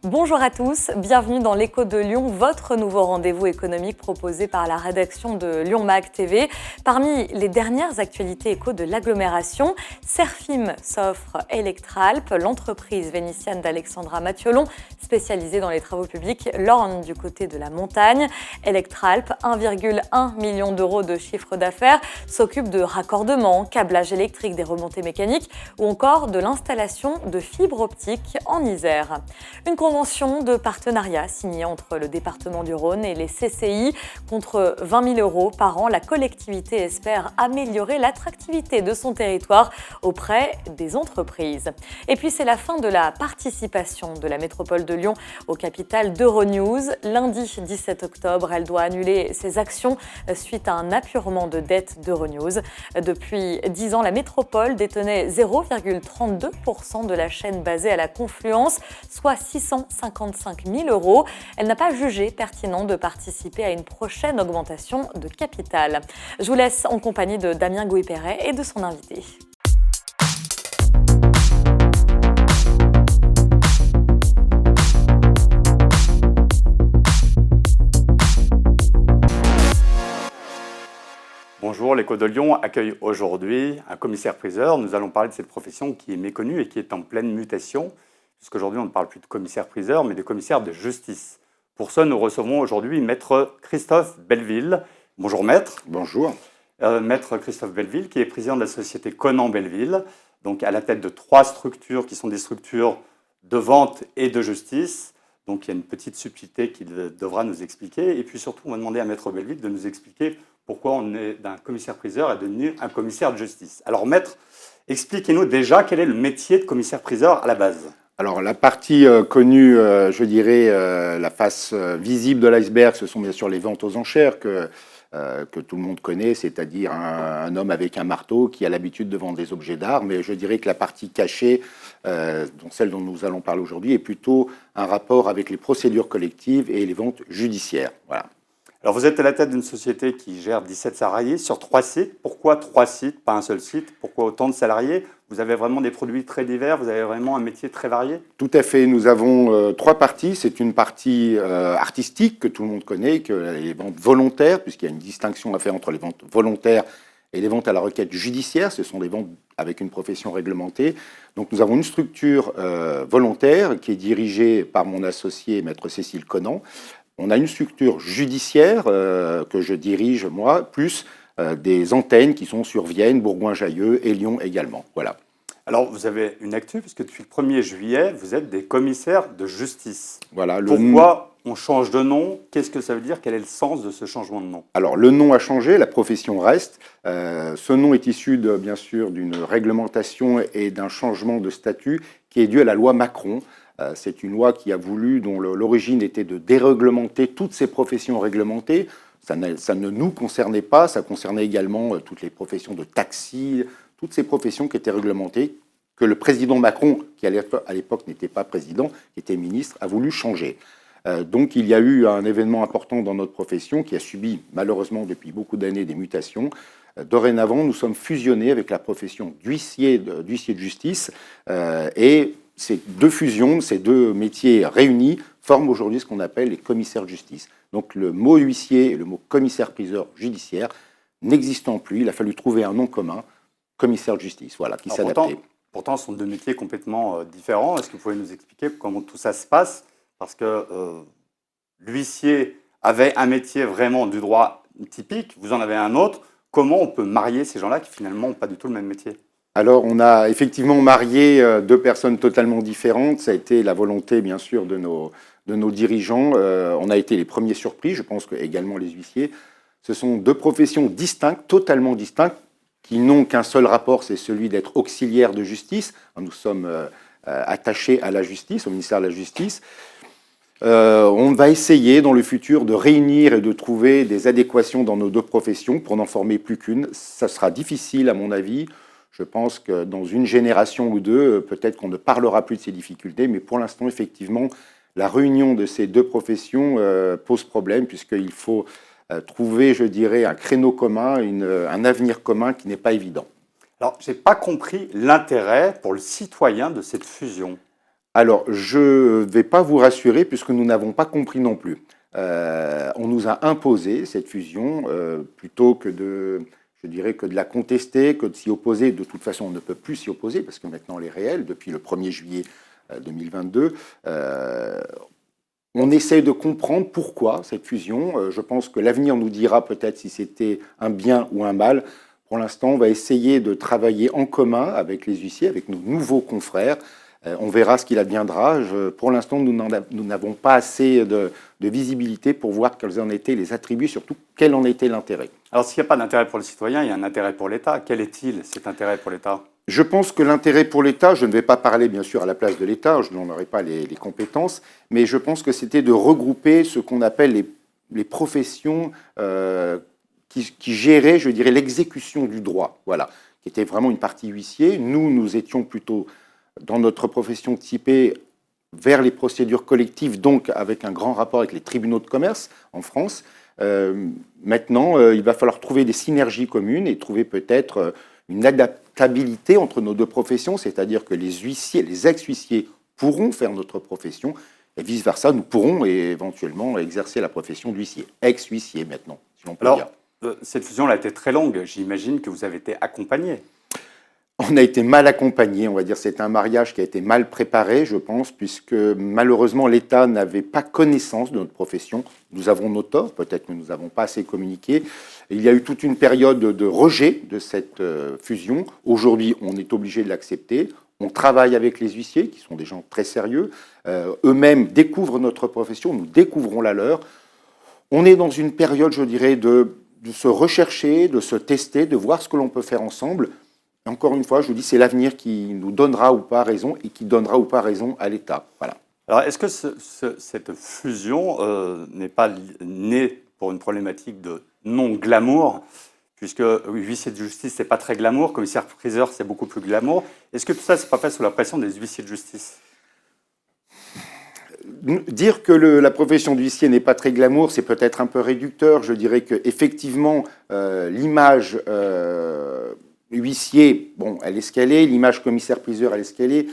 Bonjour à tous, bienvenue dans l'Écho de Lyon, votre nouveau rendez-vous économique proposé par la rédaction de Lyon Mag TV. Parmi les dernières actualités éco de l'agglomération, Serfim s'offre Electralp, l'entreprise vénitienne d'Alexandra Mathiolon, spécialisée dans les travaux publics, lorgne du côté de la montagne. Electralp, 1,1 million d'euros de chiffre d'affaires, s'occupe de raccordement, câblage électrique, des remontées mécaniques ou encore de l'installation de fibres optiques en Isère. Une convention de partenariat signée entre le département du Rhône et les CCI. Contre 20 000 euros par an, la collectivité espère améliorer l'attractivité de son territoire auprès des entreprises. Et puis c'est la fin de la participation de la métropole de Lyon au capital d'Euronews. Lundi 17 octobre, elle doit annuler ses actions suite à un apurement de dette d'Euronews. Depuis 10 ans, la métropole détenait 0,32% de la chaîne basée à la Confluence, soit 655 000 euros. Elle n'a pas jugé pertinent de participer à une prochaine augmentation de capital. Je vous laisse en compagnie de Damien Gouy-Perret et de son invité. Bonjour, l'Écho de Lyon accueille aujourd'hui un commissaire-priseur. Nous allons parler de cette profession qui est méconnue et qui est en pleine mutation, puisqu'aujourd'hui on ne parle plus de commissaire-priseur, mais de commissaire de justice. Pour ça, nous recevons aujourd'hui Maître Christophe Belleville. Bonjour Maître. Bonjour. Maître Christophe Belleville, qui est président de la société Conan Belleville, donc à la tête de 3 structures qui sont des structures de vente et de justice. Donc il y a une petite subtilité qu'il devra nous expliquer. Et puis surtout, on va demander à Maître Belleville de nous expliquer pourquoi on est d'un commissaire-priseur à devenir un commissaire de justice. Alors Maître, expliquez-nous déjà quel est le métier de commissaire-priseur à la base. Alors la partie connue, je dirais, la face visible de l'iceberg, ce sont bien sûr les ventes aux enchères que tout le monde connaît, c'est-à-dire un homme avec un marteau qui a l'habitude de vendre des objets d'art. Mais je dirais que la partie cachée, celle dont nous allons parler aujourd'hui, est plutôt un rapport avec les procédures collectives et les ventes judiciaires. Voilà. Alors vous êtes à la tête d'une société qui gère 17 salariés sur 3 sites. Pourquoi 3 sites, pas un seul site? Pourquoi autant de salariés? Vous avez vraiment des produits très divers, vous avez vraiment un métier très varié? Tout à fait, nous avons 3 parties. C'est une partie artistique que tout le monde connaît, que les ventes volontaires, puisqu'il y a une distinction à faire entre les ventes volontaires et les ventes à la requête judiciaire. Ce sont des ventes avec une profession réglementée. Donc nous avons une structure volontaire qui est dirigée par mon associé, Maître Cécile Conan. On a une structure judiciaire que je dirige, moi, plus des antennes qui sont sur Vienne, Bourgoin-Jallieu et Lyon également. Voilà. Alors, vous avez une actu, puisque depuis le 1er juillet, vous êtes des commissaires de justice. Voilà, pourquoi on change de nom? Qu'est-ce que ça veut dire? Quel est le sens de ce changement de nom? Alors, le nom a changé, la profession reste. Ce nom est issu, bien sûr, d'une réglementation et d'un changement de statut qui est dû à la loi Macron. C'est une loi qui a voulu, dont l'origine était de déréglementer toutes ces professions réglementées. Ça ne nous concernait pas, ça concernait également toutes les professions de taxi, toutes ces professions qui étaient réglementées, que le président Macron, qui à l'époque n'était pas président, qui était ministre, a voulu changer. Donc il y a eu un événement important dans notre profession qui a subi malheureusement depuis beaucoup d'années des mutations. Dorénavant, nous sommes fusionnés avec la profession d'huissier de justice et ces 2 fusions, ces 2 métiers réunis forment aujourd'hui ce qu'on appelle les commissaires de justice. Donc le mot huissier et le mot commissaire-priseur judiciaire n'existant plus, il a fallu trouver un nom commun, commissaire de justice, voilà, qui s'adaptait. Pourtant, ce sont 2 métiers complètement différents. Est-ce que vous pouvez nous expliquer comment tout ça se passe? Parce que l'huissier avait un métier vraiment du droit typique, vous en avez un autre. Comment on peut marier ces gens-là qui finalement n'ont pas du tout le même métier? Alors, on a effectivement marié 2 personnes totalement différentes. Ça a été la volonté, bien sûr, de nos dirigeants. On a été les premiers surpris, je pense que également les huissiers. Ce sont 2 professions distinctes, totalement distinctes, qui n'ont qu'un seul rapport, c'est celui d'être auxiliaire de justice. Nous sommes attachés à la justice, au ministère de la Justice. On va essayer dans le futur de réunir et de trouver des adéquations dans nos 2 professions pour n'en former plus qu'une. Ça sera difficile, à mon avis. Je pense que dans une génération ou 2, peut-être qu'on ne parlera plus de ces difficultés, mais pour l'instant, effectivement, la réunion de ces 2 professions pose problème, puisqu'il faut trouver, je dirais, un créneau commun, un avenir commun qui n'est pas évident. Alors, je n'ai pas compris l'intérêt pour le citoyen de cette fusion. Alors, je ne vais pas vous rassurer puisque nous n'avons pas compris non plus. On nous a imposé cette fusion plutôt que de, je dirais, que de la contester, que de s'y opposer. De toute façon, on ne peut plus s'y opposer parce que maintenant, elle est réelle depuis le 1er juillet 2022. On essaie de comprendre pourquoi cette fusion. Je pense que l'avenir nous dira peut-être si c'était un bien ou un mal. Pour l'instant, on va essayer de travailler en commun avec les huissiers, avec nos nouveaux confrères. On verra ce qu'il adviendra. Pour l'instant, nous n'avons pas assez de visibilité pour voir quels en étaient les attributs, surtout quel en était l'intérêt. Alors, s'il n'y a pas d'intérêt pour le citoyen, il y a un intérêt pour l'État. Quel est-il, cet intérêt pour l'État ? Je pense que l'intérêt pour l'État, je ne vais pas parler bien sûr à la place de l'État, je n'en aurai pas les compétences, mais je pense que c'était de regrouper ce qu'on appelle les professions qui géraient, je dirais, l'exécution du droit, voilà, qui était vraiment une partie huissier. Nous étions plutôt, dans notre profession, typés vers les procédures collectives, donc avec un grand rapport avec les tribunaux de commerce en France. Maintenant, il va falloir trouver des synergies communes et trouver peut-être une adaptabilité entre nos deux professions, c'est-à-dire que les huissiers, les ex-huissiers pourront faire notre profession, et vice-versa, nous pourrons éventuellement exercer la profession d'huissier, ex-huissier maintenant, si l'on peut dire. Cette fusion elle a été très longue, j'imagine que vous avez été accompagné. On a été mal accompagné, on va dire, c'est un mariage qui a été mal préparé, je pense, puisque malheureusement l'État n'avait pas connaissance de notre profession. Nous avons nos torts, peut-être que nous n'avons pas assez communiqué. Il y a eu toute une période de rejet de cette fusion. Aujourd'hui, on est obligé de l'accepter. On travaille avec les huissiers, qui sont des gens très sérieux. Eux-mêmes découvrent notre profession, nous découvrons la leur. On est dans une période, je dirais, de se rechercher, de se tester, de voir ce que l'on peut faire ensemble. Encore une fois, je vous dis, c'est l'avenir qui nous donnera ou pas raison et qui donnera ou pas raison à l'État. Voilà. Alors, est-ce que cette fusion n'est pas née pour une problématique de non-glamour, puisque huissier de justice, c'est pas très glamour, commissaire-priseur, c'est beaucoup plus glamour. Est-ce que tout ça, c'est pas fait sous la pression des huissiers de justice ? Dire que la profession d'huissier n'est pas très glamour, c'est peut-être un peu réducteur. Je dirais qu'effectivement, l'image huissier, bon, elle est ce qu'elle est, l'image commissaire-priseur, elle est ce qu'elle est.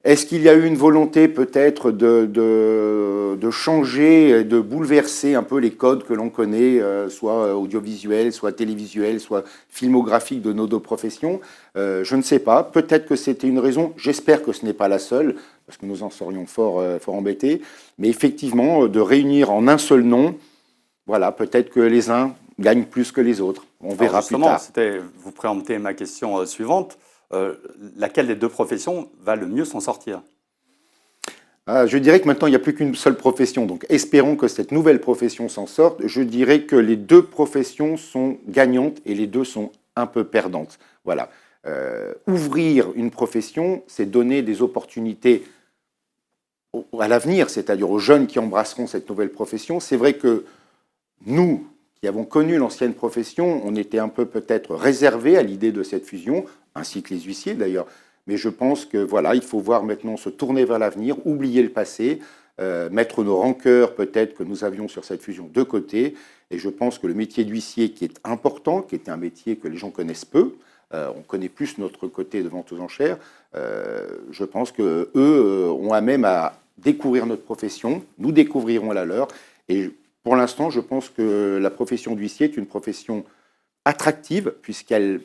Est-ce qu'il y a eu une volonté peut-être de changer, de bouleverser un peu les codes que l'on connaît, soit audiovisuels, soit télévisuels, soit filmographiques de nos deux professions? Je ne sais pas. Peut-être que c'était une raison. J'espère que ce n'est pas la seule, parce que nous en serions fort embêtés. Mais effectivement, de réunir en un seul nom, voilà, peut-être que les uns gagnent plus que les autres. On verra plus tard. Vous préemptez ma question suivante. Laquelle des deux professions va le mieux s'en sortir ? Je dirais que maintenant, il n'y a plus qu'une seule profession. Donc, espérons que cette nouvelle profession s'en sorte. Je dirais que les deux professions sont gagnantes et les deux sont un peu perdantes. Voilà. Ouvrir une profession, c'est donner des opportunités à l'avenir, c'est-à-dire aux jeunes qui embrasseront cette nouvelle profession. C'est vrai que nous, qui avons connu l'ancienne profession, on était un peu peut-être réservés à l'idée de cette fusion, ainsi que les huissiers d'ailleurs. Mais je pense que voilà, il faut voir maintenant se tourner vers l'avenir, oublier le passé, mettre nos rancœurs peut-être que nous avions sur cette fusion de côté. Et je pense que le métier d'huissier, qui est important, qui est un métier que les gens connaissent peu, on connaît plus notre côté de vente aux enchères, je pense qu'eux ont à même à découvrir notre profession, nous découvrirons la leur. Et pour l'instant, je pense que la profession d'huissier est une profession attractive, puisqu'elle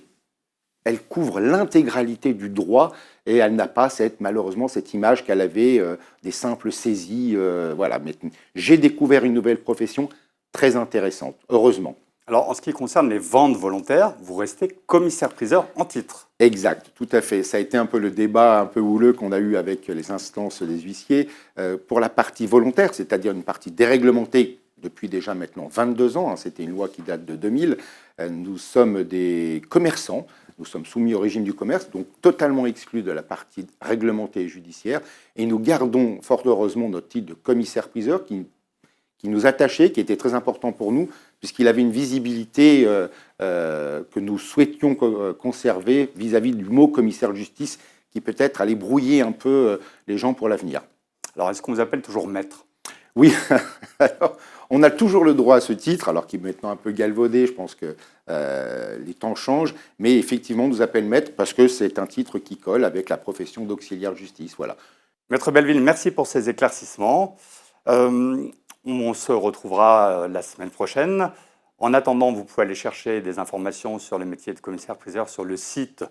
couvre l'intégralité du droit et elle n'a pas malheureusement cette image qu'elle avait des simples saisies. Voilà. Mais j'ai découvert une nouvelle profession très intéressante, heureusement. Alors, en ce qui concerne les ventes volontaires, vous restez commissaire-priseur en titre. Exact, tout à fait. Ça a été un peu le débat un peu houleux qu'on a eu avec les instances des huissiers. Pour la partie volontaire, c'est-à-dire une partie déréglementée depuis déjà maintenant 22 ans, c'était une loi qui date de 2000, nous sommes des commerçants, nous sommes soumis au régime du commerce, donc totalement exclus de la partie réglementée et judiciaire, et nous gardons fort heureusement notre titre de commissaire-priseur qui nous attachait, qui était très important pour nous, puisqu'il avait une visibilité que nous souhaitions conserver vis-à-vis du mot commissaire de justice, qui peut-être allait brouiller un peu les gens pour l'avenir. Alors, est-ce qu'on vous appelle toujours maître ? Oui, alors, on a toujours le droit à ce titre, alors qu'il est maintenant un peu galvaudé, je pense que les temps changent, mais effectivement, on nous appelle maître parce que c'est un titre qui colle avec la profession d'auxiliaire de justice. Voilà. Maître Belleville, merci pour ces éclaircissements. On se retrouvera la semaine prochaine. En attendant, vous pouvez aller chercher des informations sur le métier de commissaire-priseur sur le site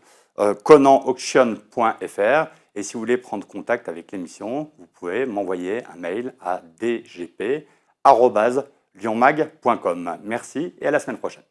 conanauction.fr. Et si vous voulez prendre contact avec l'émission, vous pouvez m'envoyer un mail à dgp@lionmag.com. Merci et à la semaine prochaine.